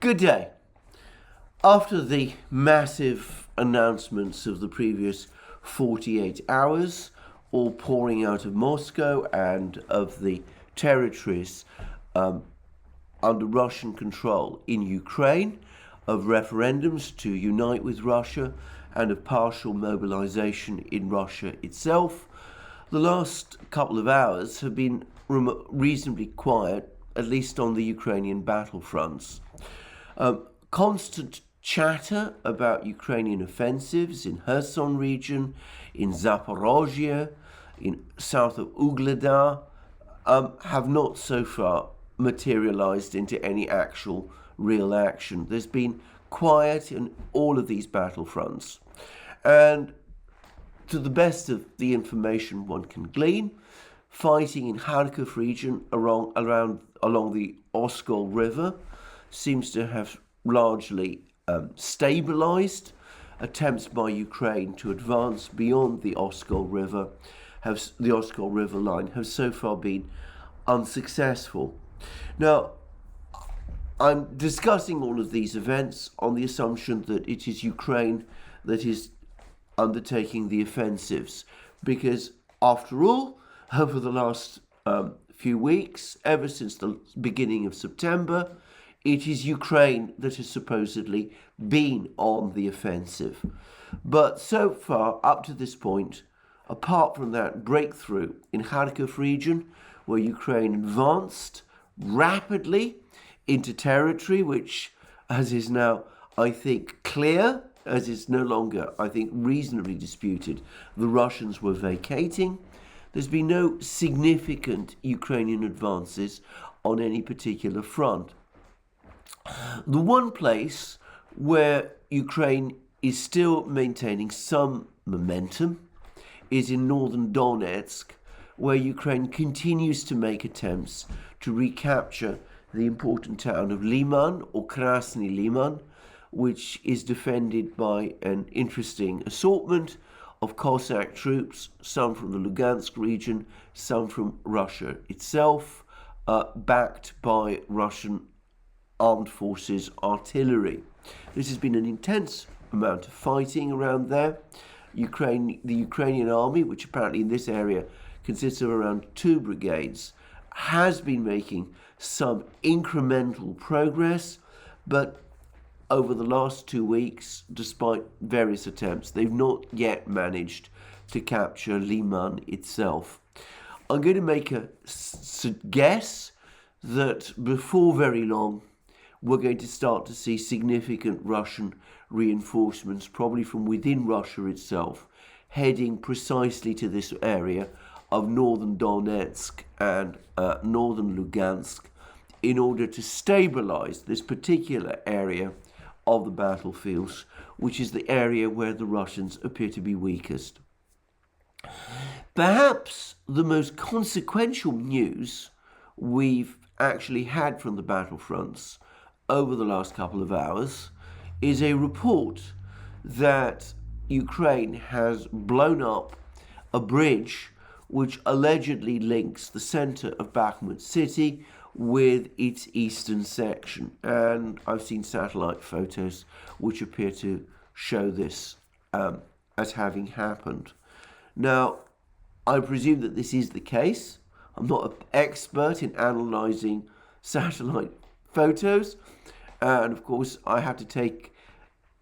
Good day. After the massive announcements of the previous 48 hours, all pouring out of Moscow and of the territories under Russian control in Ukraine, of referendums to unite with Russia, and of partial mobilization in Russia itself, the last couple of hours have been reasonably quiet, at least on the Ukrainian battlefronts. Constant chatter about Ukrainian offensives in Kherson region, in Zaporozhye, in south of Ugledar, have not so far materialized into any actual real action. There's been quiet in all of these battlefronts. And to the best of the information one can glean, fighting in Kharkiv region along the Oskol River seems to have largely stabilized. Attempts by Ukraine to advance beyond the Oskol River line have so far been unsuccessful. Now, I'm discussing all of these events on the assumption that it is Ukraine that is undertaking the offensives, because after all, over the last few weeks, ever since the beginning of September, it is Ukraine that has supposedly been on the offensive. But so far, up to this point, apart from that breakthrough in Kharkiv region, where Ukraine advanced rapidly into territory which, as is now, I think, clear, as is no longer, I think, reasonably disputed, the Russians were vacating, there's been no significant Ukrainian advances on any particular front. The one place where Ukraine is still maintaining some momentum is in northern Donetsk, where Ukraine continues to make attempts to recapture the important town of Liman, or Krasny Liman, which is defended by an interesting assortment of Cossack troops, some from the Lugansk region, some from Russia itself, backed by Russian armed forces artillery. This has been an intense amount of fighting around there. The Ukrainian army, which apparently in this area consists of around 2 brigades, has been making some incremental progress, but over the last 2 weeks, despite various attempts, they've not yet managed to capture Liman itself. I'm going to make a guess that before very long, we're going to start to see significant Russian reinforcements, probably from within Russia itself, heading precisely to this area of northern Donetsk and northern Lugansk in order to stabilize this particular area of the battlefields, which is the area where the Russians appear to be weakest. Perhaps the most consequential news we've actually had from the battlefronts over the last couple of hours is a report that Ukraine has blown up a bridge which allegedly links the center of Bakhmut city with its eastern section. And I've seen satellite photos which appear to show this as having happened. Now, I presume that this is the case. I'm not an expert in analyzing satellite photos, and of course I have to take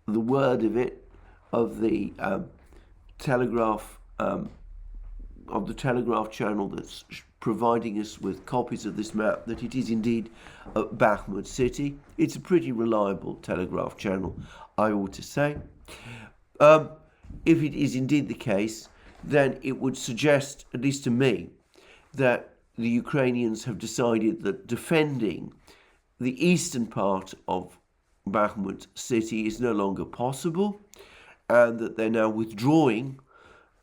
the word of it of the Telegraph channel that's providing us with copies of this map, that it is indeed Bakhmut city. It's a pretty reliable Telegraph channel, I ought to say. If it is indeed the case, then it would suggest, at least to me, that the Ukrainians have decided that defending the eastern part of Bakhmut city is no longer possible, and that they're now withdrawing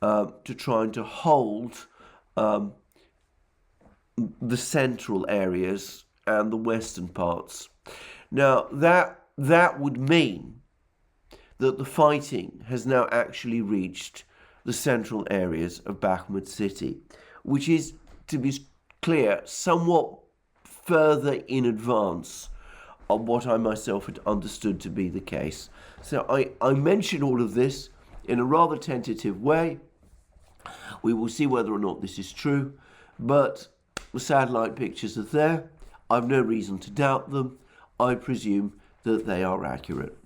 to trying to hold the central areas and the western parts. Now, that would mean that the fighting has now actually reached the central areas of Bakhmut city, which is, to be clear, somewhat further in advance on what I myself had understood to be the case. So I mention all of this in a rather tentative way. We will see whether or not this is true, but the satellite pictures are there. I've no reason to doubt them. I presume that they are accurate.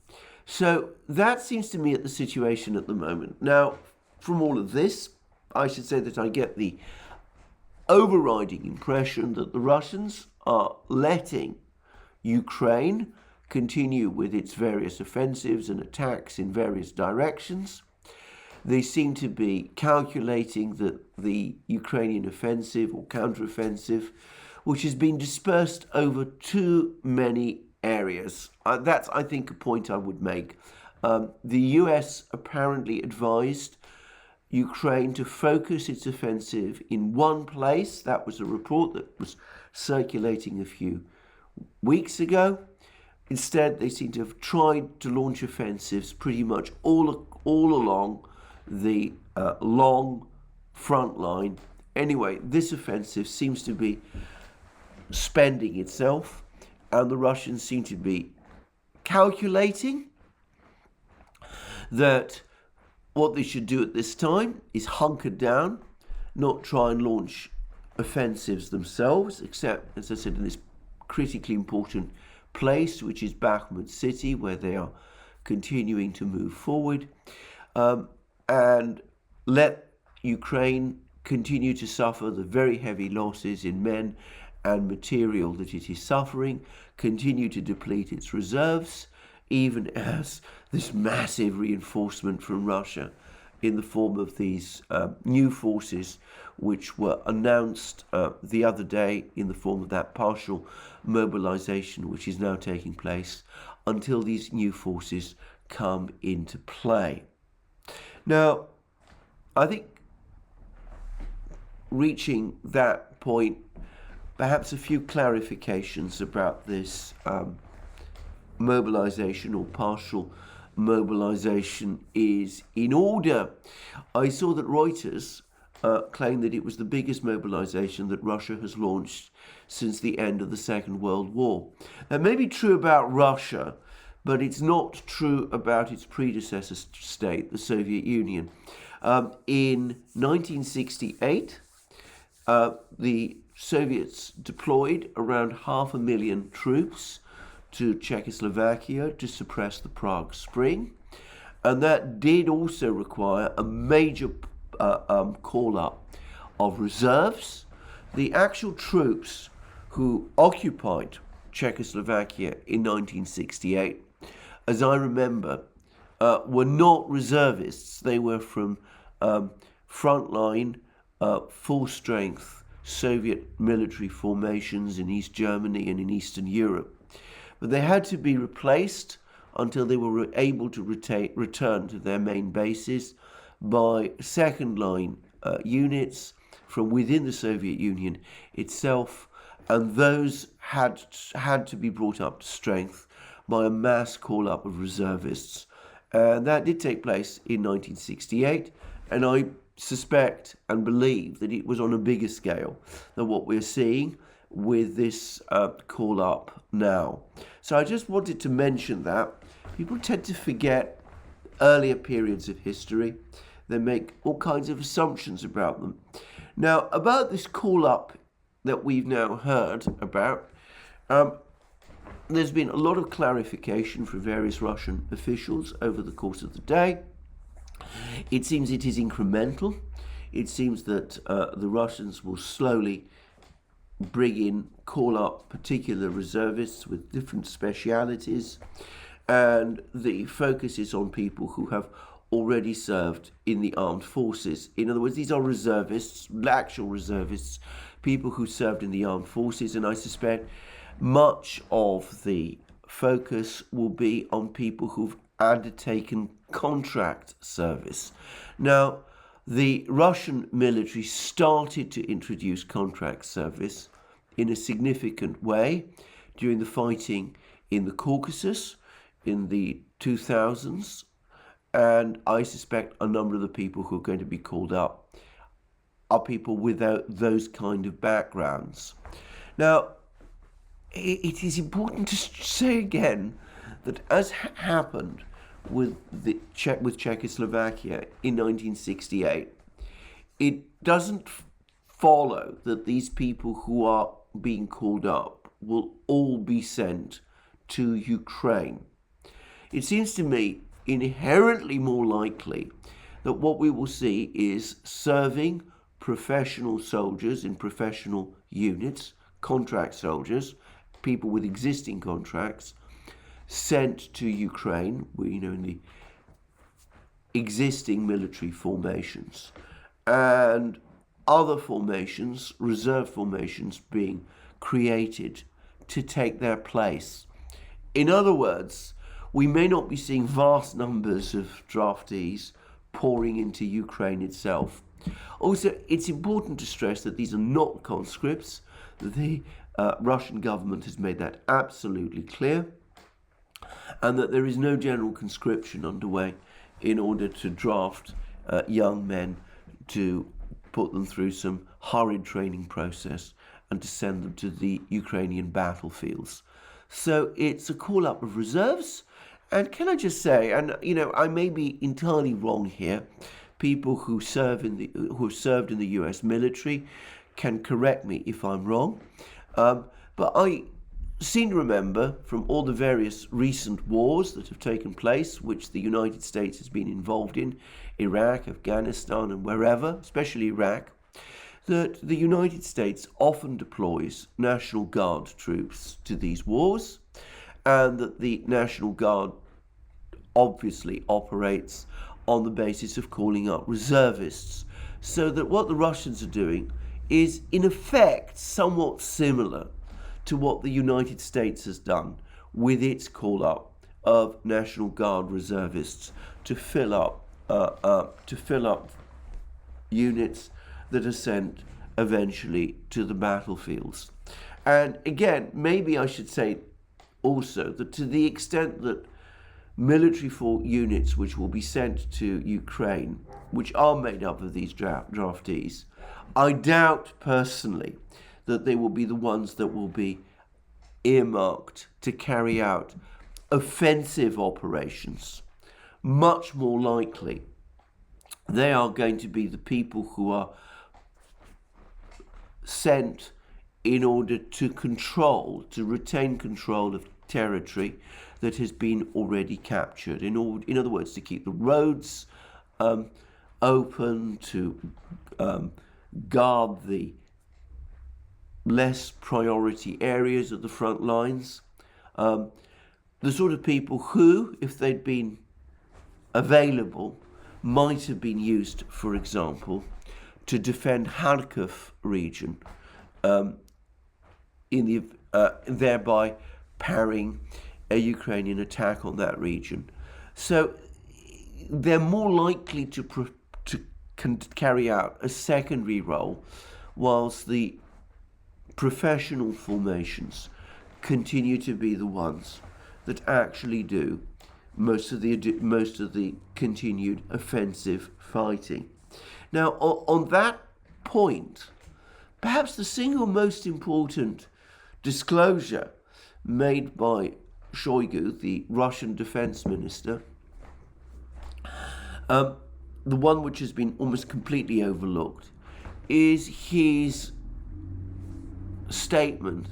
So that seems to me the situation at the moment. Now, from all of this, I should say that I get the overriding impression that the Russians are letting Ukraine continue with its various offensives and attacks in various directions. They seem to be calculating that the Ukrainian offensive or counteroffensive, which has been dispersed over too many areas. That's, I think, a point I would make. The US apparently advised Ukraine to focus its offensive in one place. That was a report that was circulating a few weeks ago. Instead, they seem to have tried to launch offensives pretty much all along the long front line. Anyway, this offensive seems to be spending itself, and the Russians seem to be calculating that what they should do at this time is hunker down, not try and launch offensives themselves, except, as I said, in this critically important place, which is Bakhmut city, where they are continuing to move forward, and let Ukraine continue to suffer the very heavy losses in men and material that it is suffering, continue to deplete its reserves, even as this massive reinforcement from Russia in the form of these new forces, which were announced the other day in the form of that partial mobilization, which is now taking place until these new forces come into play. Now, I think reaching that point, perhaps a few clarifications about this mobilization or partial mobilization is in order. I saw that Reuters claimed that it was the biggest mobilization that Russia has launched since the end of the Second World War. That may be true about Russia, but it's not true about its predecessor state, the Soviet Union. In 1968, the Soviets deployed around 500,000 troops to Czechoslovakia to suppress the Prague Spring, and that did also require a major call-up of reserves. The actual troops who occupied Czechoslovakia in 1968, as I remember, were not reservists. They were from frontline, full-strength Soviet military formations in East Germany and in Eastern Europe. But they had to be replaced until they were able to return to their main bases by second-line units from within the Soviet Union itself, and those had to be brought up to strength by a mass call-up of reservists. And that did take place in 1968, and I suspect and believe that it was on a bigger scale than what we're seeing with this call-up now. So I just wanted to mention that. People tend to forget earlier periods of history. They make all kinds of assumptions about them. Now, about this call-up that we've now heard about, there's been a lot of clarification from various Russian officials over the course of the day. It seems it is incremental. It seems that the Russians will slowly bring in, call up particular reservists with different specialities, and the focus is on people who have already served in the armed forces. In other words, these are reservists, actual reservists, people who served in the armed forces, and I suspect much of the focus will be on people who've undertaken contract service. Now, the Russian military started to introduce contract service in a significant way during the fighting in the Caucasus in the 2000s, and I suspect a number of the people who are going to be called up are people without those kind of backgrounds. Now, it is important to say again that, as happened with Czechoslovakia in 1968, it doesn't follow that these people who are being called up will all be sent to Ukraine. It seems to me inherently more likely that what we will see is serving professional soldiers in professional units, contract soldiers, people with existing contracts, sent to Ukraine, in the existing military formations, and other formations, reserve formations, being created to take their place. In other words, we may not be seeing vast numbers of draftees pouring into Ukraine itself. Also, it's important to stress that these are not conscripts. The Russian government has made that absolutely clear, and that there is no general conscription underway in order to draft young men to put them through some hurried training process and to send them to the Ukrainian battlefields. So it's a call-up of reserves. And can I just say, and I may be entirely wrong here, people who serve who have served in the U.S. military can correct me if I'm wrong. But I seem to remember from all the various recent wars that have taken place, which the United States has been involved in, Iraq, Afghanistan, and wherever, especially Iraq, that the United States often deploys National Guard troops to these wars, and that the National Guard obviously operates on the basis of calling up reservists. So that what the Russians are doing is, in effect, somewhat similar to what the United States has done with its call-up of National Guard reservists to fill up units that are sent eventually to the battlefields. And again, maybe I should say also that to the extent that military units which will be sent to Ukraine, which are made up of these draftees, I doubt personally that they will be the ones that will be earmarked to carry out offensive operations. Much more likely, they are going to be the people who are sent in order to retain control of territory that has been already captured. In other words, to keep the roads open, to guard the less priority areas at the front lines. The sort of people who, if they'd been available, might have been used, for example, to defend Kharkiv region, thereby parrying a Ukrainian attack on that region. So they're more likely to carry out a secondary role, whilst the professional formations continue to be the ones that actually do most of the continued offensive fighting. Now, on that point, perhaps the single most important disclosure made by Shoigu, the Russian defense minister, the one which has been almost completely overlooked, is his statement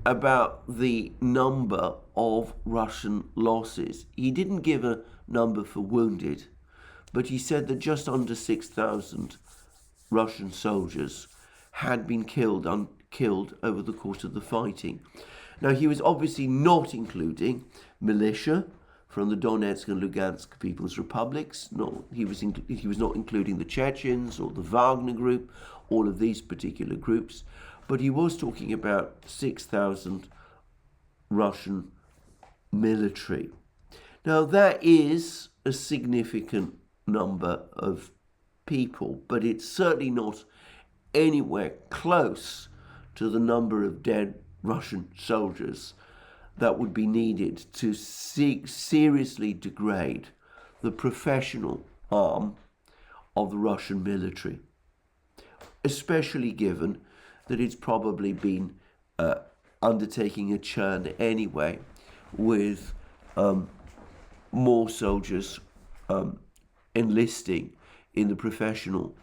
about the number of Russian losses. He didn't give a number for wounded, but he said that just under 6,000 Russian soldiers had been killed over the course of the fighting. Now, he was obviously not including militia from the Donetsk and Lugansk People's Republics. No, he was not including the Chechens or the Wagner Group, all of these particular groups. But he was talking about 6,000 Russian military. Now, that is a significant number of people, but it's certainly not anywhere close to the number of dead Russian soldiers that would be needed to seriously degrade the professional arm of the Russian military, especially given that it's probably been undertaking a churn anyway, with more soldiers enlisting in the professional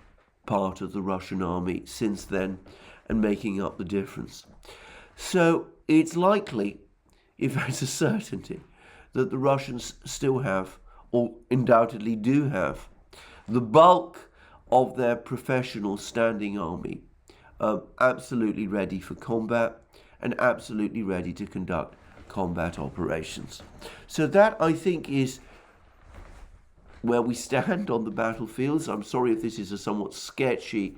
part of the Russian army since then and making up the difference. So it's likely, in fact a certainty, that the Russians still have, or undoubtedly do have, the bulk of their professional standing army absolutely ready for combat and absolutely ready to conduct combat operations. So that, I think, is where we stand on the battlefields. I'm sorry if this is a somewhat sketchy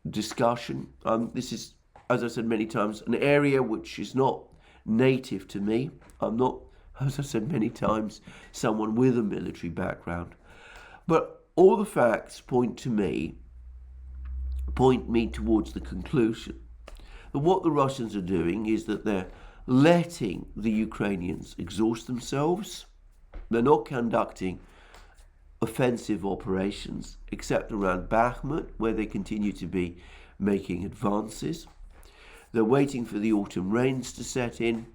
discussion. This is, as I said many times, an area which is not native to me. I'm not, as I said many times, someone with a military background. But all the facts point me towards the conclusion that what the Russians are doing is that they're letting the Ukrainians exhaust themselves. They're not conducting offensive operations except around Bakhmut, where they continue to be making advances. They're waiting for the autumn rains to set in,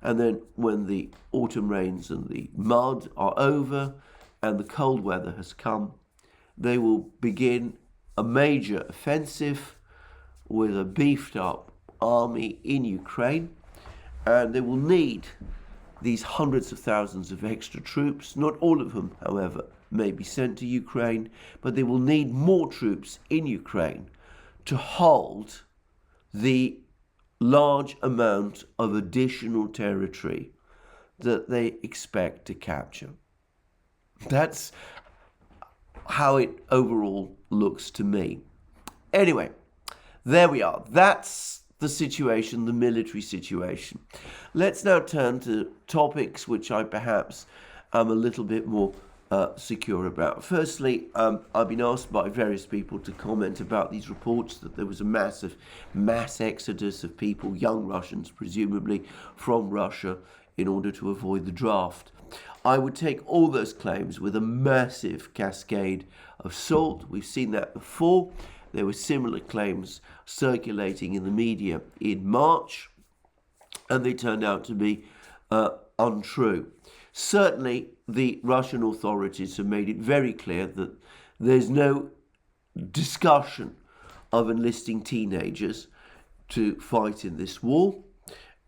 and then when the autumn rains and the mud are over and the cold weather has come, they will begin a major offensive with a beefed up army in Ukraine, and they will need these hundreds of thousands of extra troops. Not all of them, however, may be sent to Ukraine, but they will need more troops in Ukraine to hold the large amount of additional territory that they expect to capture. That's how it overall looks to me. Anyway, there we are. That's the situation, the military situation. Let's now turn to topics which I perhaps am a little bit more secure about. Firstly, I've been asked by various people to comment about these reports that there was a mass exodus of people, young Russians presumably, from Russia in order to avoid the draft. I would take all those claims with a massive cascade of salt. We've seen that before. There were similar claims circulating in the media in March, and they turned out to be untrue. Certainly, the Russian authorities have made it very clear that there's no discussion of enlisting teenagers to fight in this war,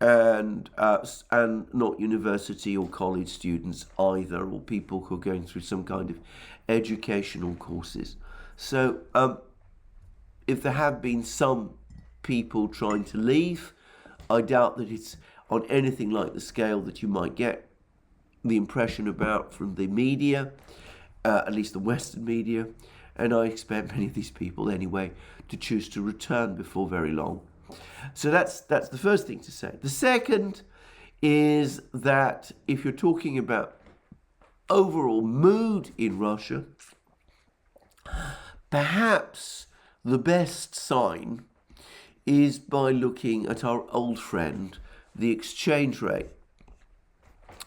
and not university or college students either, or people who are going through some kind of educational courses. So if there have been some people trying to leave, I doubt that it's on anything like the scale that you might get the impression about from the media, at least the Western media, and I expect many of these people anyway to choose to return before very long. So that's the first thing to say. The second is that if you're talking about overall mood in Russia, perhaps the best sign is by looking at our old friend, the exchange rate.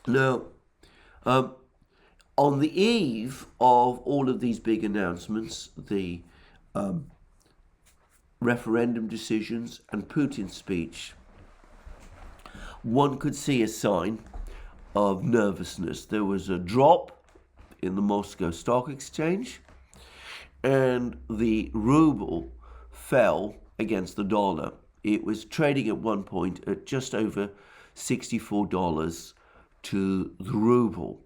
Now, on the eve of all of these big announcements, the referendum decisions and Putin's speech, one could see a sign of nervousness. There was a drop in the Moscow Stock Exchange, and the ruble fell against the dollar. It was trading at one point at just over $64 to the ruble.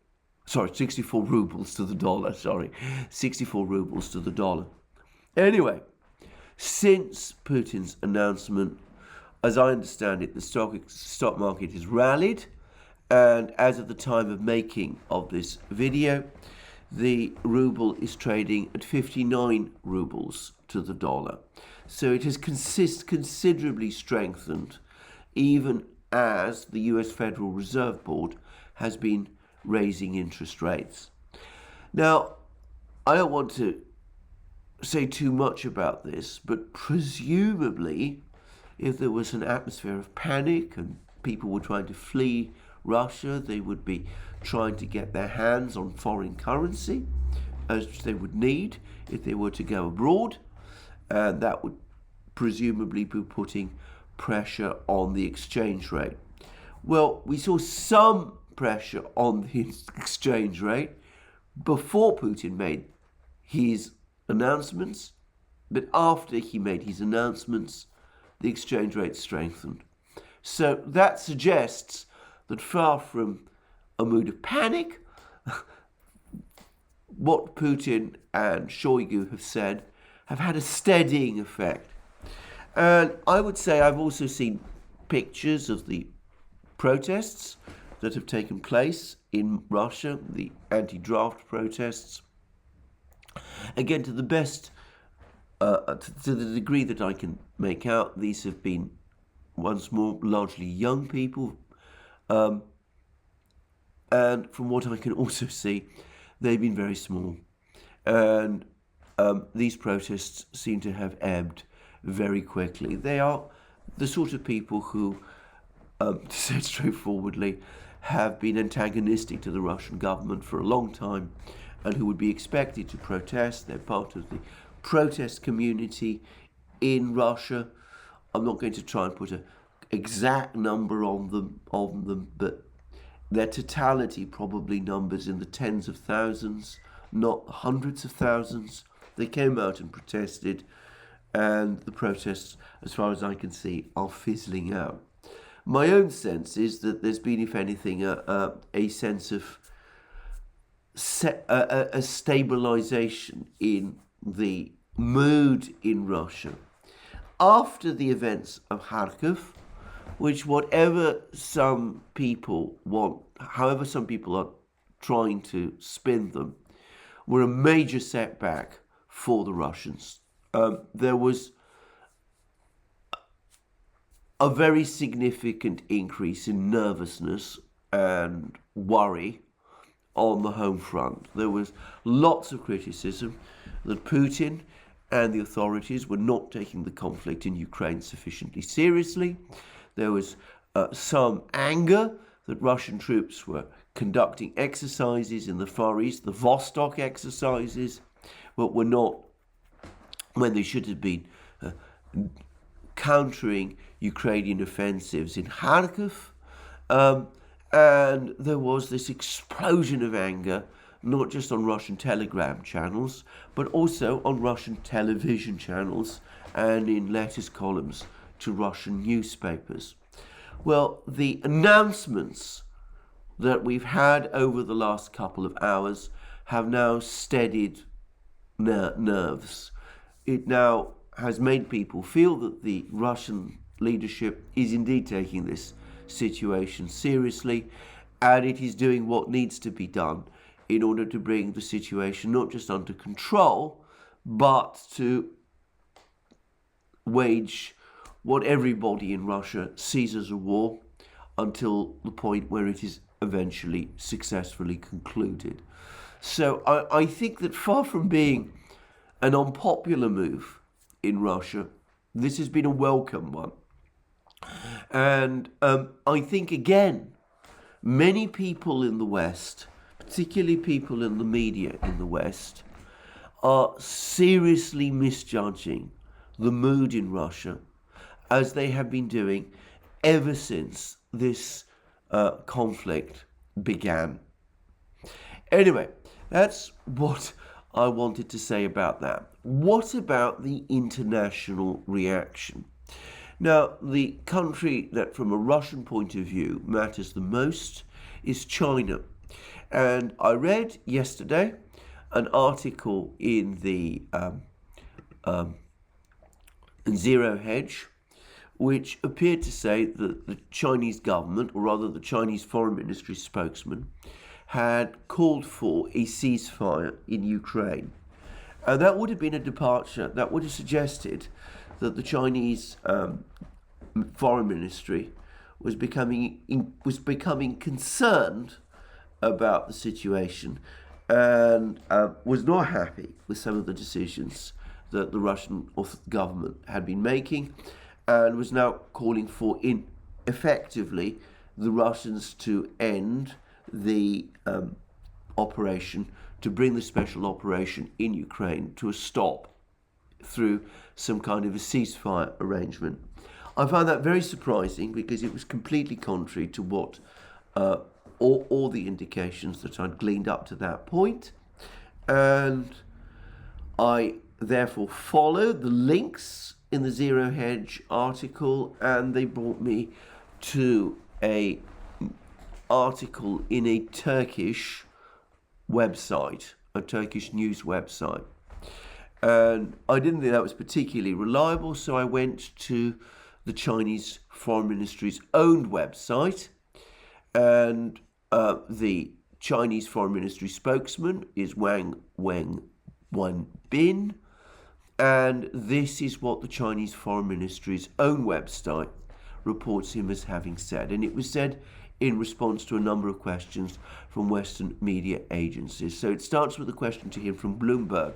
Sorry, 64 rubles to the dollar. 64 rubles to the dollar. Anyway, since Putin's announcement, as I understand it, the stock market has rallied, and as of the time of making of this video, the ruble is trading at 59 rubles to the dollar. So it has considerably strengthened, even as the US Federal Reserve Board has been raising interest rates. Now, I don't want to say too much about this, but presumably, if there was an atmosphere of panic and people were trying to flee Russia, they would be trying to get their hands on foreign currency, as they would need if they were to go abroad, and that would presumably be putting pressure on the exchange rate. Well, we saw some pressure on the exchange rate before Putin made his announcements, but after he made his announcements, the exchange rate strengthened. So that suggests that far from a mood of panic, what Putin and Shoigu have said have had a steadying effect. And I would say I've also seen pictures of the protests that have taken place in Russia, the anti-draft protests. Again, to the best, to the degree that I can make out, these have been, once more, largely young people. And from what I can also see, they've been very small. And these protests seem to have ebbed very quickly. They are the sort of people who, to say it straightforwardly, have been antagonistic to the Russian government for a long time and who would be expected to protest. They're part of the protest community in Russia. I'm not going to try and put an exact number on them, but their totality probably numbers in the tens of thousands, not hundreds of thousands. They came out and protested, and the protests, as far as I can see, are fizzling out. My own sense is that there's been, if anything, a sense of a stabilization in the mood in Russia after the events of Kharkiv, which whatever some people want, however some people are trying to spin them, were a major setback for the Russians. There was a very significant increase in nervousness and worry on the home front. There was lots of criticism that Putin and the authorities were not taking the conflict in Ukraine sufficiently seriously. There was some anger that Russian troops were conducting exercises in the Far East, the Vostok exercises, but were not, when they should have been, countering Ukrainian offensives in Kharkiv. And there was this explosion of anger, not just on Russian telegram channels, but also on Russian television channels and in letters columns to Russian newspapers. Well, the announcements that we've had over the last couple of hours have now steadied nerves. It now has made people feel that the Russian leadership is indeed taking this situation seriously, and it is doing what needs to be done in order to bring the situation not just under control, but to wage what everybody in Russia sees as a war until the point where it is eventually successfully concluded. So I think that far from being an unpopular move in Russia, this has been a welcome one. And I think, again, many people in the West, particularly people in the media in the West, are seriously misjudging the mood in Russia, as they have been doing ever since this conflict began. Anyway, that's what I wanted to say about that. What about the international reaction? Now, the country that from a Russian point of view matters the most is China. And I read yesterday an article in the Zero Hedge, which appeared to say that the Chinese government, or rather the Chinese Foreign Ministry spokesman, had called for a ceasefire in Ukraine. And that would have been a departure. That would have suggested that the Chinese Foreign Ministry was becoming concerned about the situation and was not happy with some of the decisions that the Russian government had been making, and was now calling for, effectively, the Russians to end the operation, to bring the special operation in Ukraine to a stop through some kind of a ceasefire arrangement. I found that very surprising because it was completely contrary to what all the indications that I'd gleaned up to that point. And I therefore followed the links in the Zero Hedge article, and they brought me to a article in a Turkish website, a Turkish news website. And I didn't think that was particularly reliable, so I went to the Chinese Foreign Ministry's own website, and the Chinese Foreign Ministry spokesman is Wang Wenbin, and this is what the Chinese Foreign Ministry's own website reports him as having said. And it was said in response to a number of questions from Western media agencies. So it starts with a question to him from Bloomberg.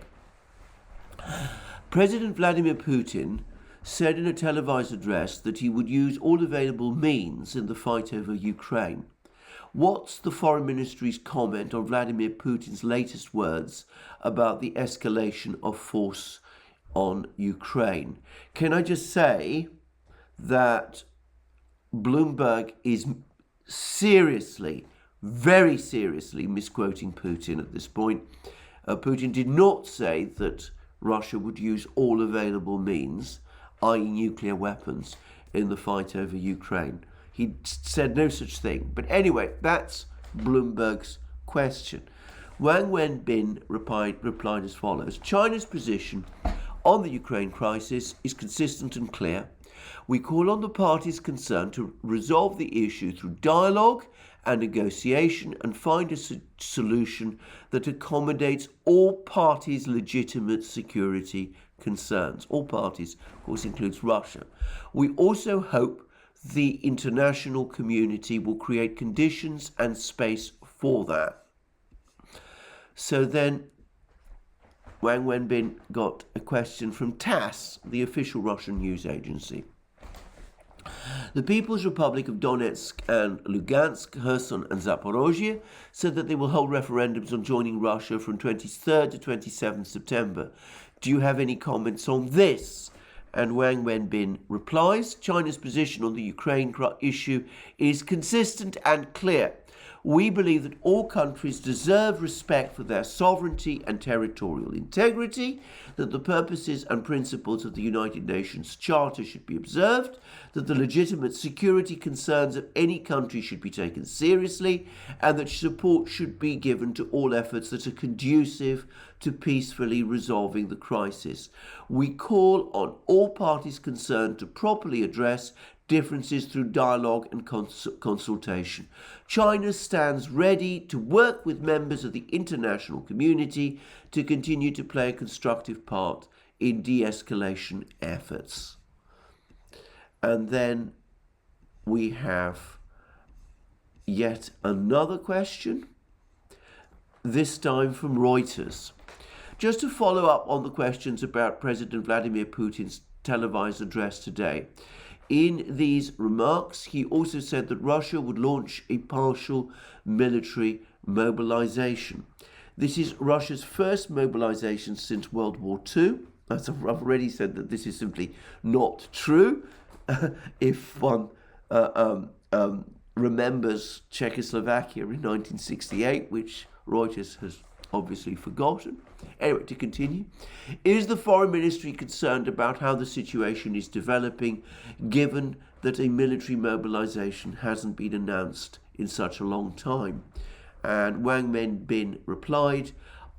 President Vladimir Putin said in a televised address that he would use all available means in the fight over Ukraine. What's the Foreign Ministry's comment on Vladimir Putin's latest words about the escalation of force on Ukraine? Can I just say that Bloomberg is seriously, very seriously misquoting Putin at this point. Putin did not say that Russia would use all available means, i.e. nuclear weapons, in the fight over Ukraine. He said no such thing. But anyway, that's Bloomberg's question. Wang Wenbin replied as follows. China's position on the Ukraine crisis is consistent and clear. We call on the parties concerned to resolve the issue through dialogue and negotiation and find a solution that accommodates all parties' legitimate security concerns. All parties, of course, includes Russia. We also hope the international community will create conditions and space for that. So then Wang Wenbin got a question from TASS, the official Russian news agency. The People's Republic of Donetsk and Lugansk, Kherson and Zaporozhye said that they will hold referendums on joining Russia from 23rd to 27th September. Do you have any comments on this? And Wang Wenbin replies, China's position on the Ukraine issue is consistent and clear. We believe that all countries deserve respect for their sovereignty and territorial integrity, that the purposes and principles of the United Nations Charter should be observed, that the legitimate security concerns of any country should be taken seriously, and that support should be given to all efforts that are conducive to peacefully resolving the crisis. We call on all parties concerned to properly address differences through dialogue and consultation. China stands ready to work with members of the international community to continue to play a constructive part in de-escalation efforts. And then we have yet another question, this time from Reuters. Just to follow up on the questions about President Vladimir Putin's televised address today, in these remarks, he also said that Russia would launch a partial military mobilization. This is Russia's first mobilization since World War II. As I've already said, that this is simply not true. If one remembers Czechoslovakia in 1968, which Reuters has obviously forgotten. Anyway, to continue, is the Foreign Ministry concerned about how the situation is developing, given that a military mobilization hasn't been announced in such a long time? And Wang Wenbin replied,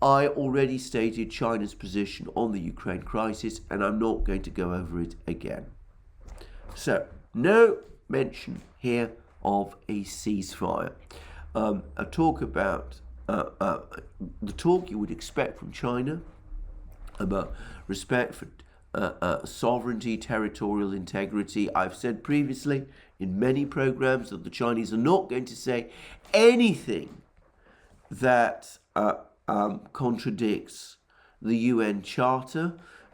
I already stated China's position on the Ukraine crisis, and I'm not going to go over it again. So, no mention here of a ceasefire. A talk about the talk you would expect from China about respect for sovereignty, territorial integrity. I've said previously in many programs that the Chinese are not going to say anything that contradicts the UN Charter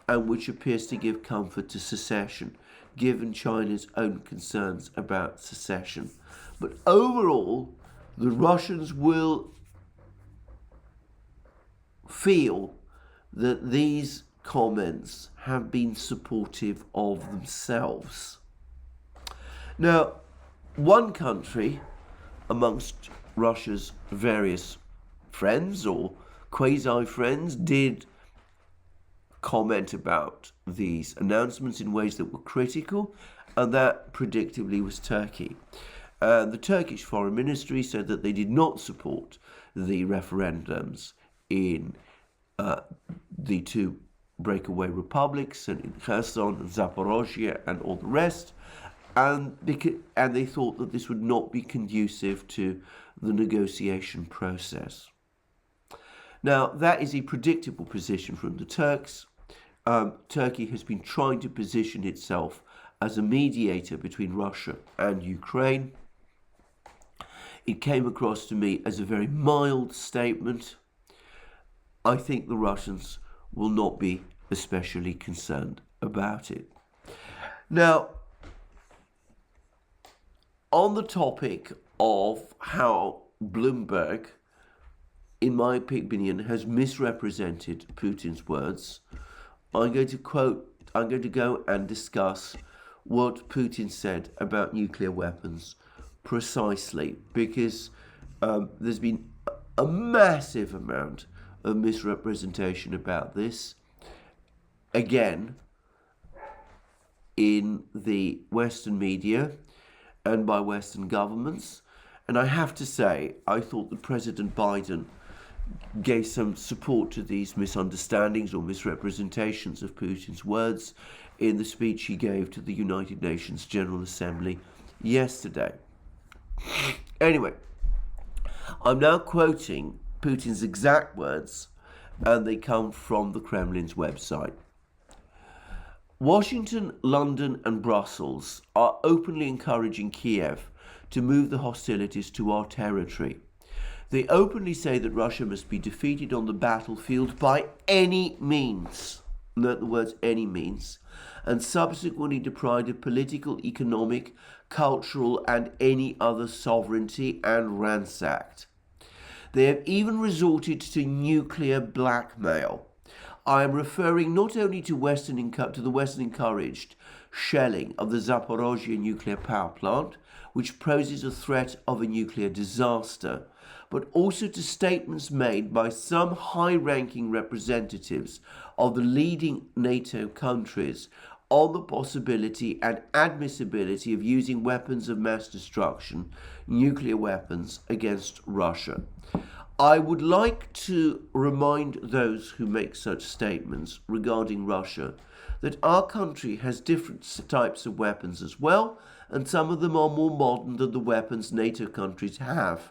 and which appears to give comfort to secession, given China's own concerns about secession. But overall, the Russians will feel that these comments have been supportive of themselves. Now, one country amongst Russia's various friends or quasi-friends did comment about these announcements in ways that were critical, and that predictably was Turkey. The Turkish Foreign Ministry said that they did not support the referendums in the two breakaway republics, and in Kherson and Zaporozhye and all the rest, and they thought that this would not be conducive to the negotiation process. Now, that is a predictable position from the Turks. Turkey has been trying to position itself as a mediator between Russia and Ukraine. It came across to me as a very mild statement. I think the Russians will not be especially concerned about it. Now, on the topic of how Bloomberg, in my opinion, has misrepresented Putin's words, I'm going to go and discuss what Putin said about nuclear weapons precisely, because there's been a massive amount of misrepresentation about this, again, in the Western media and by Western governments. And I have to say, I thought that President Biden gave some support to these misunderstandings or misrepresentations of Putin's words in the speech he gave to the United Nations General Assembly yesterday. Anyway, I'm now quoting Putin's exact words, and they come from the Kremlin's website. Washington, London and Brussels are openly encouraging Kiev to move the hostilities to our territory. They openly say that Russia must be defeated on the battlefield by any means, note the words any means, and subsequently deprived of political, economic, cultural and any other sovereignty and ransacked. They have even resorted to nuclear blackmail. I am referring not only to the Western encouraged shelling of the Zaporozhye nuclear power plant, which poses a threat of a nuclear disaster, but also to statements made by some high-ranking representatives of the leading NATO countries on the possibility and admissibility of using weapons of mass destruction, nuclear weapons, against Russia. I would like to remind those who make such statements regarding Russia that our country has different types of weapons as well, and some of them are more modern than the weapons NATO countries have.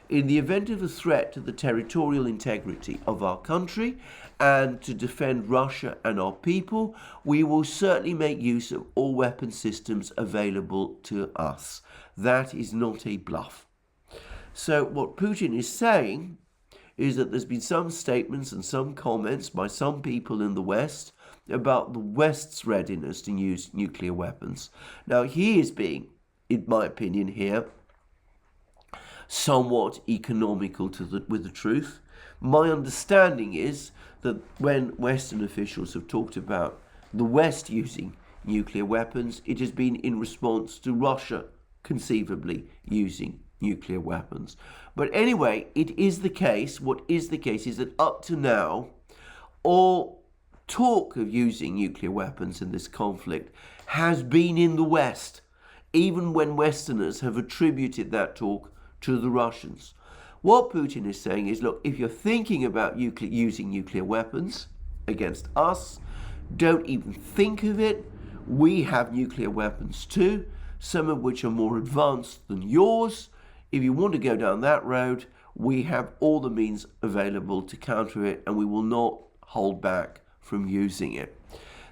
In the event of a threat to the territorial integrity of our country and to defend Russia and our people, we will certainly make use of all weapon systems available to us. That is not a bluff. So what Putin is saying is that there's been some statements and some comments by some people in the West about the West's readiness to use nuclear weapons. Now, he is being, in my opinion here, somewhat economical with the truth. My understanding is that when Western officials have talked about the West using nuclear weapons, it has been in response to Russia conceivably using nuclear weapons. But anyway, it is the case, what is the case is that up to now, all talk of using nuclear weapons in this conflict has been in the West, even when Westerners have attributed that talk to the Russians. What Putin is saying is, look, if you're thinking about using nuclear weapons against us, don't even think of it. We have nuclear weapons too, some of which are more advanced than yours. If you want to go down that road, we have all the means available to counter it, and we will not hold back from using it.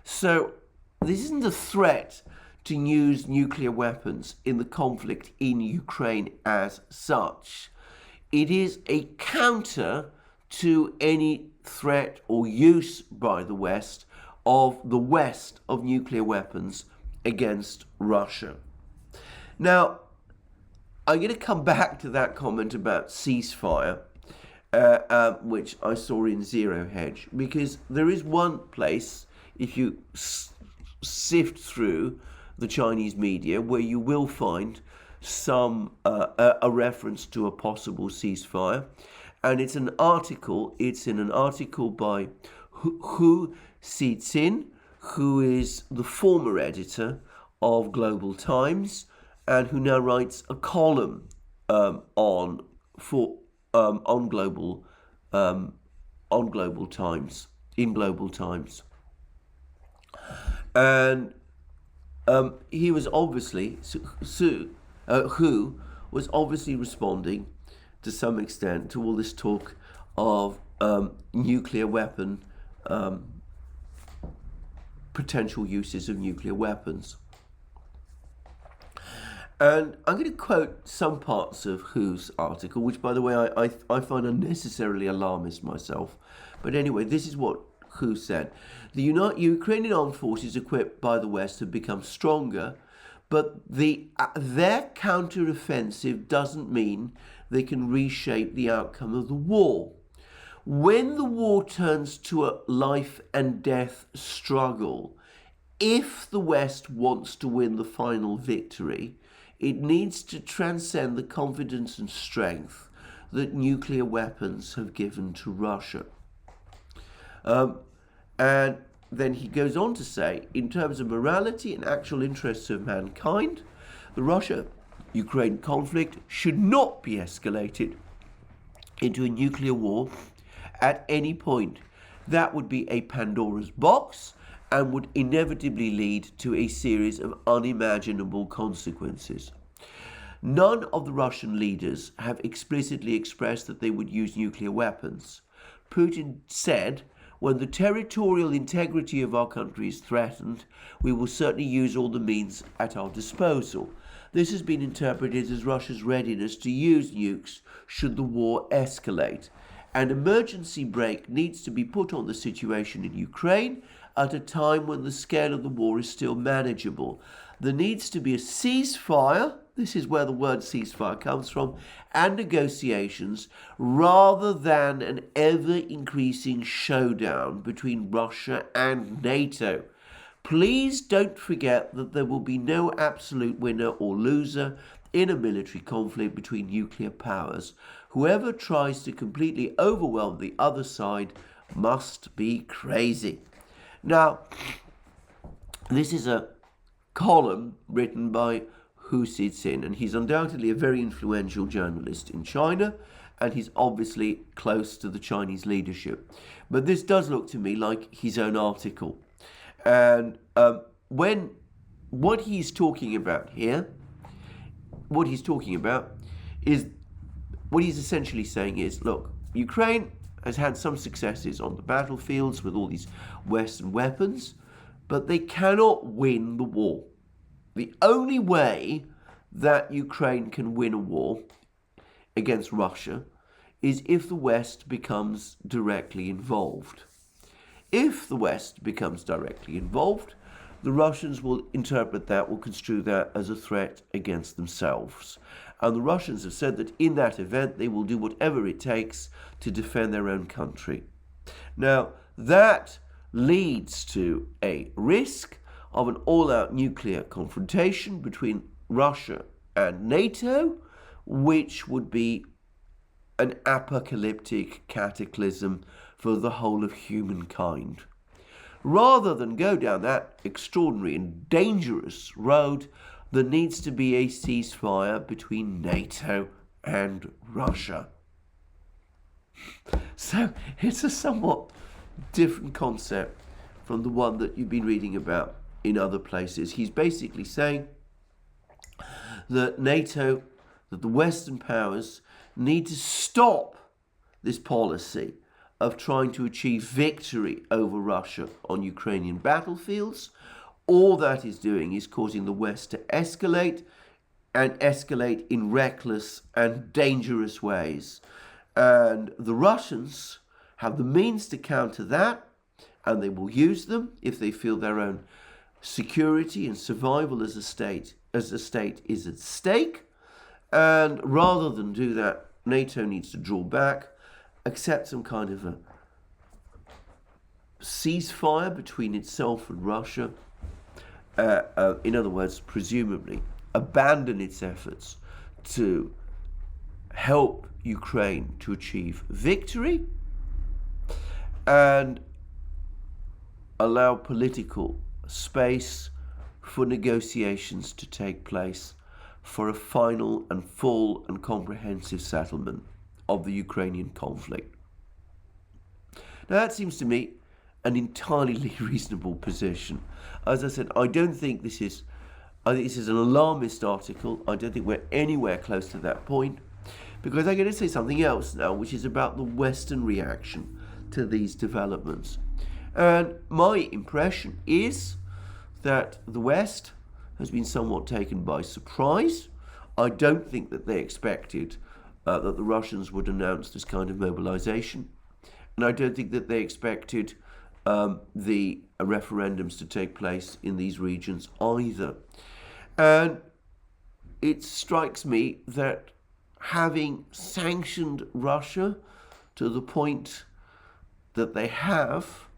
So this isn't a threat to use nuclear weapons in the conflict in Ukraine as such. It is a counter to any threat or use by the West of nuclear weapons against Russia. Now, I'm going to come back to that comment about ceasefire, which I saw in Zero Hedge, because there is one place, if you sift through the Chinese media where you will find a reference to a possible ceasefire, and it's in an article by Hu Xijin, who is the former editor of Global Times and who now writes a column on Global Times, in Global Times. And he was obviously, Hu was obviously responding to some extent to all this talk of nuclear weapon, potential uses of nuclear weapons. And I'm going to quote some parts of Hu's article, which, by the way, I find unnecessarily alarmist myself. But anyway, this is what Hu said. The Ukrainian armed forces equipped by the West have become stronger, but their counter-offensive doesn't mean they can reshape the outcome of the war. When the war turns to a life and death struggle, if the West wants to win the final victory, it needs to transcend the confidence and strength that nuclear weapons have given to Russia. And then he goes on to say, in terms of morality and actual interests of mankind, the Russia-Ukraine conflict should not be escalated into a nuclear war at any point. That would be a Pandora's box and would inevitably lead to a series of unimaginable consequences. None of the Russian leaders have explicitly expressed that they would use nuclear weapons. Putin said, when the territorial integrity of our country is threatened, we will certainly use all the means at our disposal. This has been interpreted as Russia's readiness to use nukes should the war escalate. An emergency brake needs to be put on the situation in Ukraine at a time when the scale of the war is still manageable. There needs to be a ceasefire, this is where the word ceasefire comes from, and negotiations rather than an ever-increasing showdown between Russia and NATO. Please don't forget that there will be no absolute winner or loser in a military conflict between nuclear powers. Whoever tries to completely overwhelm the other side must be crazy. Now, this is a column written by Hu Xijin, and he's undoubtedly a very influential journalist in China, and he's obviously close to the Chinese leadership. But this does look to me like his own article. And what he's talking about here, what he's essentially saying is, look, Ukraine has had some successes on the battlefields with all these Western weapons, but they cannot win the war. The only way that Ukraine can win a war against Russia is if the West becomes directly involved. If the West becomes directly involved, the Russians will interpret that, will construe that as a threat against themselves. And the Russians have said that in that event, they will do whatever it takes to defend their own country. Now, that leads to a risk of an all-out nuclear confrontation between Russia and NATO, which would be an apocalyptic cataclysm for the whole of humankind. Rather than go down that extraordinary and dangerous road, there needs to be a ceasefire between NATO and Russia. So it's a somewhat different concept from the one that you've been reading about in other places. He's basically saying that NATO, that the Western powers need to stop this policy of trying to achieve victory over Russia on Ukrainian battlefields. All that is doing is causing the West to escalate, and escalate in reckless and dangerous ways. And the Russians have the means to counter that, and they will use them if they feel their own security and survival as a state is at stake. And rather than do that, NATO needs to draw back, accept some kind of a ceasefire between itself and Russia, in other words, presumably, abandon its efforts to help Ukraine to achieve victory and allow political space for negotiations to take place for a final and full and comprehensive settlement of the Ukrainian conflict. Now that seems to me an entirely reasonable position. As I said, I think this is an alarmist article. I don't think we're anywhere close to that point, because I'm going to say something else now, which is about the Western reaction to these developments. And my impression is that the West has been somewhat taken by surprise. I don't think that they expected that the Russians would announce this kind of mobilization. And I don't think that they expected the referendums to take place in these regions either. And it strikes me that having sanctioned Russia to the point that they have,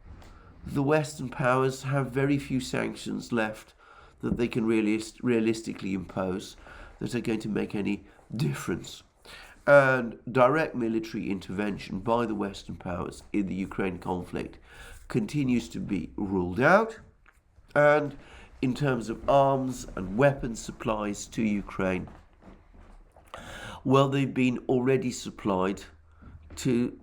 the Western powers have very few sanctions left that they can realistically impose that are going to make any difference. And direct military intervention by the Western powers in the Ukraine conflict continues to be ruled out. And in terms of arms and weapons supplies to Ukraine, well, they've been already supplied to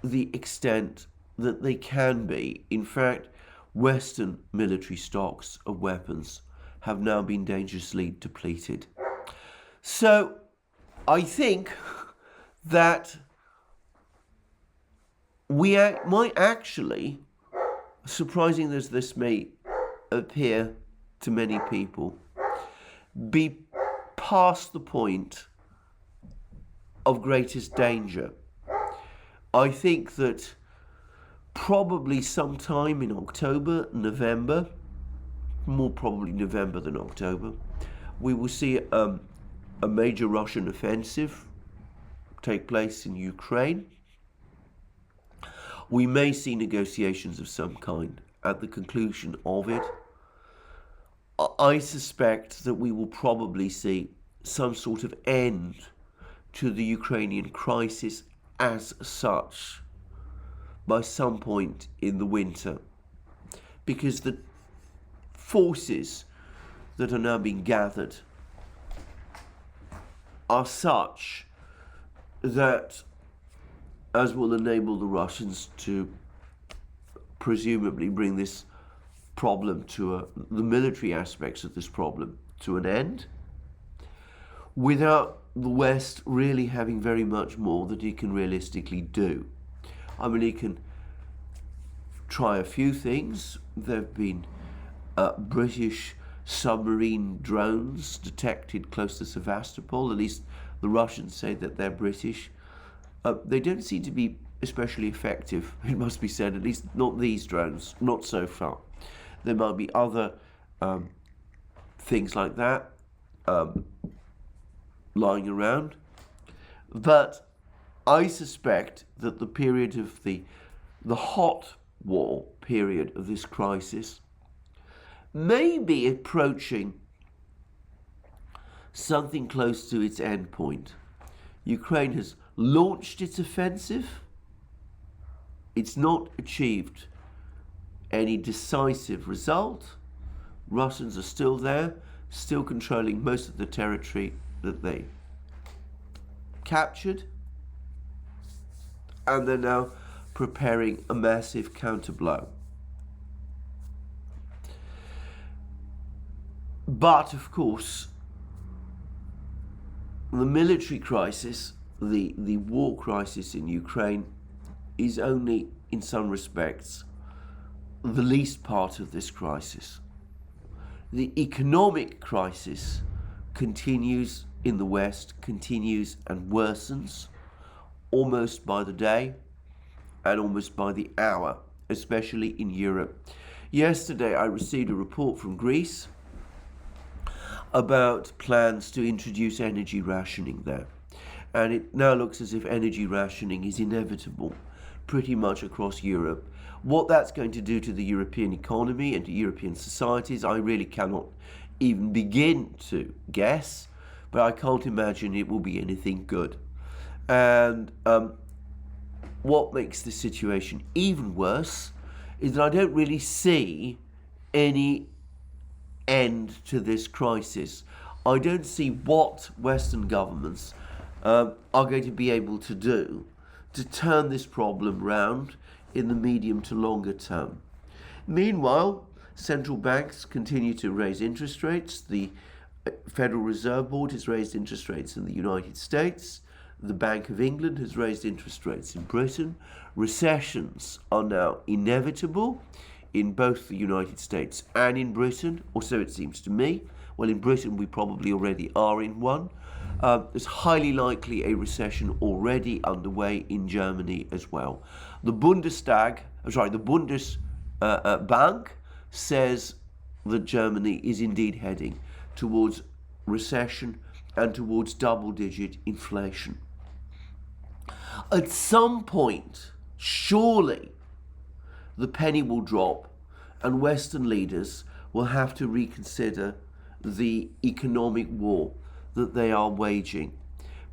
the extent that they can be. In fact, Western military stocks of weapons have now been dangerously depleted. So I think that we might actually, surprising as this may appear to many people, be past the point of greatest danger. I think that probably sometime in October, November, more probably November than October, we will see a major Russian offensive take place in Ukraine. We may see negotiations of some kind at the conclusion of it. I suspect that we will probably see some sort of end to the Ukrainian crisis as such by some point in the winter, because the forces that are now being gathered are such that as will enable the Russians to presumably bring this problem to the military aspects of this problem to an end, without the West really having very much more that he can realistically do. I mean, he can try a few things. There have been British submarine drones detected close to Sevastopol. At least the Russians say that they're British. They don't seem to be especially effective, it must be said, at least not these drones, not so far. There might be other things like that lying around. But I suspect that the period of the hot war period of this crisis may be approaching something close to its end point. Ukraine has launched its offensive. It's not achieved any decisive result. Russians are still there, still controlling most of the territory that they captured, and they're now preparing a massive counterblow. But of course, the military crisis, the war crisis in Ukraine, is only, in some respects, the least part of this crisis. The economic crisis continues in the West, continues and worsens almost by the day and almost by the hour, especially in Europe. Yesterday I received a report from Greece about plans to introduce energy rationing there. And it now looks as if energy rationing is inevitable, pretty much across Europe. What that's going to do to the European economy and to European societies, I really cannot even begin to guess, but I can't imagine it will be anything good. And what makes the situation even worse is that I don't really see any end to this crisis. I don't see what Western governments are going to be able to do to turn this problem round in the medium to longer term. Meanwhile, central banks continue to raise interest rates. The Federal Reserve Board has raised interest rates in the United States. The Bank of England has raised interest rates in Britain. Recessions are now inevitable in both the United States and in Britain, or so it seems to me. Well, in Britain, we probably already are in one. There's highly likely a recession already underway in Germany as well. The Bundesbank says that Germany is indeed heading towards recession and towards double-digit inflation. At some point, surely, the penny will drop and Western leaders will have to reconsider the economic war that they are waging.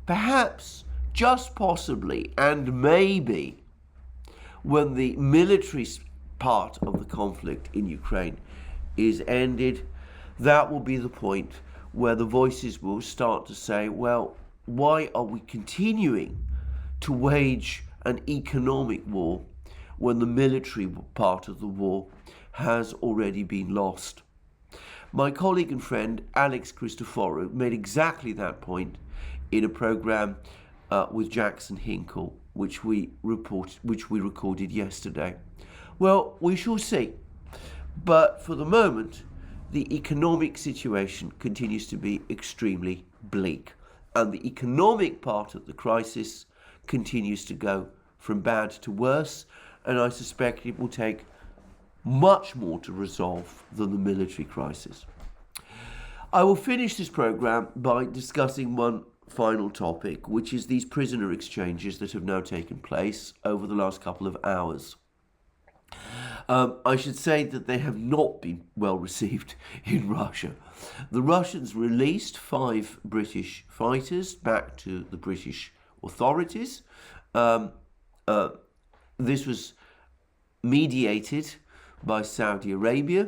Perhaps, just possibly, and maybe, when the military part of the conflict in Ukraine is ended, that will be the point where the voices will start to say, well, why are we continuing to wage an economic war when the military part of the war has already been lost? My colleague and friend Alex Christoforou made exactly that point in a program with Jackson Hinkle, which we recorded yesterday. Well, we shall see. But for the moment, the economic situation continues to be extremely bleak, and the economic part of the crisis continues to go from bad to worse, and I suspect it will take much more to resolve than the military crisis. I will finish this program by discussing one final topic, which is these prisoner exchanges that have now taken place over the last couple of hours. I should say that they have not been well received in Russia. The Russians released 5 British fighters back to the British authorities. This was mediated by Saudi Arabia,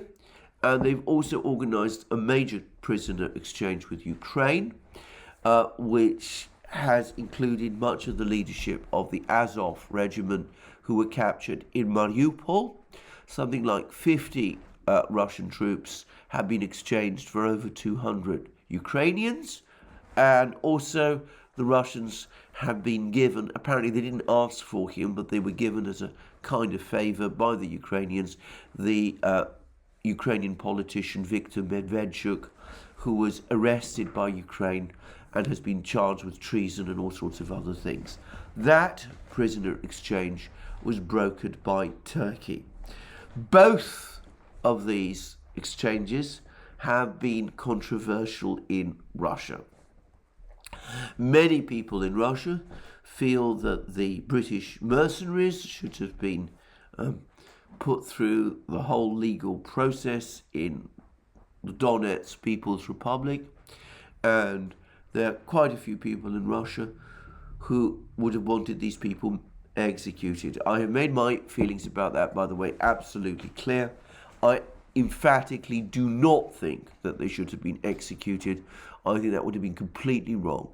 and they've also organized a major prisoner exchange with Ukraine, which has included much of the leadership of the Azov regiment who were captured in Mariupol. Something like 50 Russian troops have been exchanged for over 200 Ukrainians, and also the Russians have been given, apparently they didn't ask for him, but they were given as a kind of favor by the Ukrainians, the Ukrainian politician Viktor Medvedchuk, who was arrested by Ukraine and has been charged with treason and all sorts of other things. That prisoner exchange was brokered by Turkey. Both of these exchanges have been controversial in Russia. Many people in Russia feel that the British mercenaries should have been put through the whole legal process in the Donetsk People's Republic, and there are quite a few people in Russia who would have wanted these people executed. I have made my feelings about that, by the way, absolutely clear. I emphatically do not think that they should have been executed. I think that would have been completely wrong.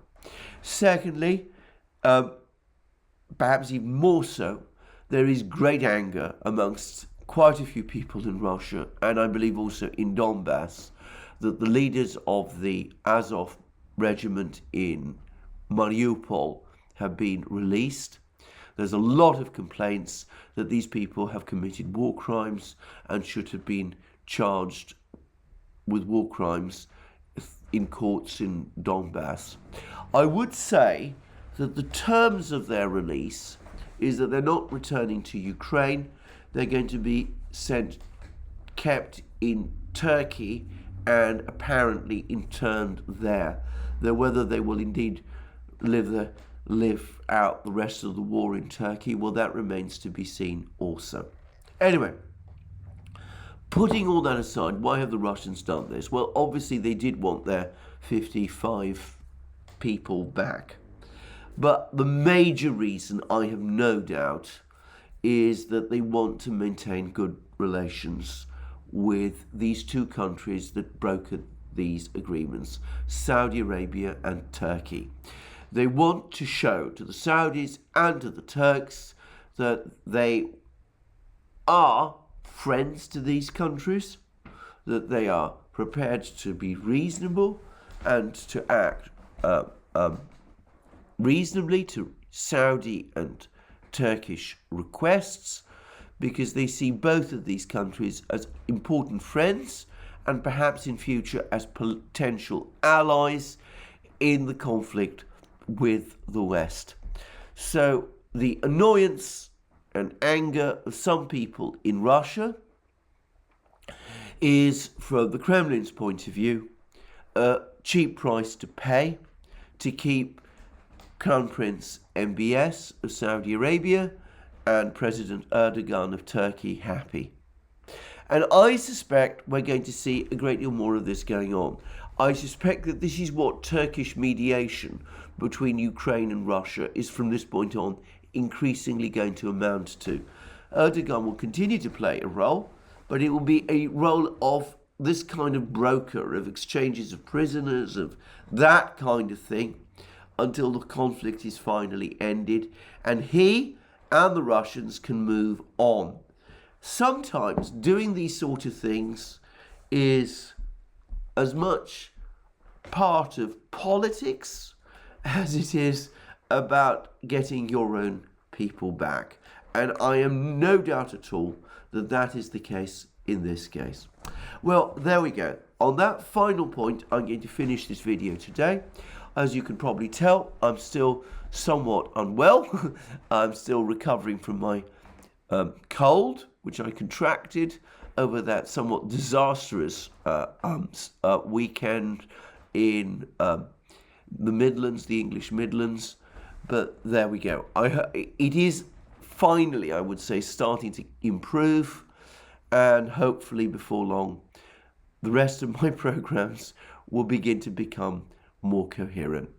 Secondly, perhaps even more so, there is great anger amongst quite a few people in Russia, and I believe also in Donbass, that the leaders of the Azov regiment in Mariupol have been released. There's a lot of complaints that these people have committed war crimes and should have been charged with war crimes in courts in Donbass. I would say that the terms of their release is that they're not returning to Ukraine. They're going to be kept in Turkey and apparently interned there. Though whether they will indeed live there live out the rest of the war in Turkey, well, that remains to be seen also. Anyway, putting all that aside, why have the Russians done this? Well, obviously they did want their 55 people back. But the major reason, I have no doubt, is that they want to maintain good relations with these two countries that brokered these agreements, Saudi Arabia and Turkey. They want to show to the Saudis and to the Turks that they are friends to these countries, that they are prepared to be reasonable and to act reasonably to Saudi and Turkish requests, because they see both of these countries as important friends and perhaps in future as potential allies in the conflict with the West. So the annoyance and anger of some people in Russia is, from the Kremlin's point of view, a cheap price to pay to keep Crown Prince MBS of Saudi Arabia and President Erdogan of Turkey happy. And I suspect we're going to see a great deal more of this going on. I suspect that this is what Turkish mediation between Ukraine and Russia is from this point on increasingly going to amount to. Erdogan will continue to play a role, but it will be a role of this kind of broker, of exchanges of prisoners, of that kind of thing, until the conflict is finally ended and he and the Russians can move on. Sometimes doing these sort of things is as much part of politics as it is about getting your own people back. And I am no doubt at all that that is the case in this case. Well, there we go. On that final point, I'm going to finish this video today. As you can probably tell, I'm still somewhat unwell. I'm still recovering from my cold, which I contracted over that somewhat disastrous weekend in the Midlands, the English Midlands. But there we go. It is finally, I would say, starting to improve, and hopefully before long, the rest of my programs will begin to become more coherent.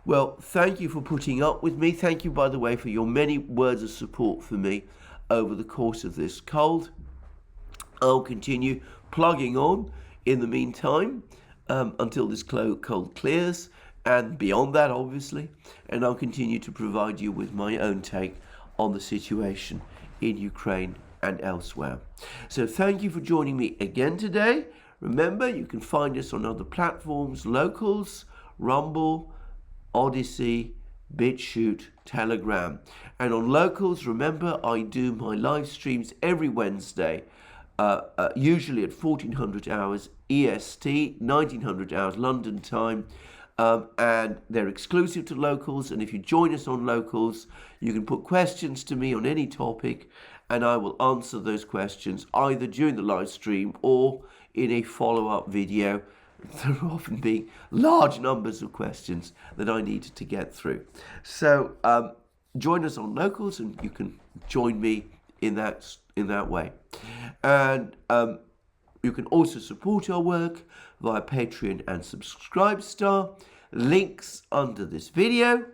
Well, thank you for putting up with me. Thank you, by the way, for your many words of support for me over the course of this cold. I'll continue plugging on in the meantime until this cold clears, and beyond that, obviously, and I'll continue to provide you with my own take on the situation in Ukraine and elsewhere. So thank you for joining me again today. Remember, you can find us on other platforms, Locals, Rumble, ODYSEE, BitChute, Telegram. And on Locals, remember, I do my live streams every Wednesday, usually at 1400 hours EST, 1900 hours London time. And they're exclusive to Locals. And if you join us on Locals, you can put questions to me on any topic, and I will answer those questions either during the live stream or in a follow-up video. There are often being large numbers of questions that I need to get through. So join us on Locals, and you can join me in that way. And you can also support our work via Patreon and Subscribestar. Links under this video,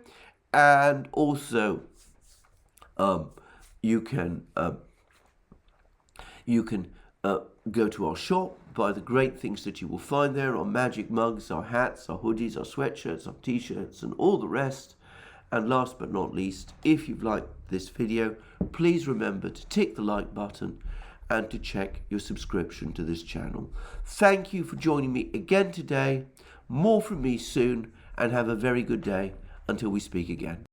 and also you can go to our shop, buy the great things that you will find there, our magic mugs, our hats, our hoodies, our sweatshirts, our t-shirts, and all the rest. And last but not least, if you've liked this video, please remember to tick the like button and to check your subscription to this channel. Thank you for joining me again today. More from me soon, and have a very good day until we speak again.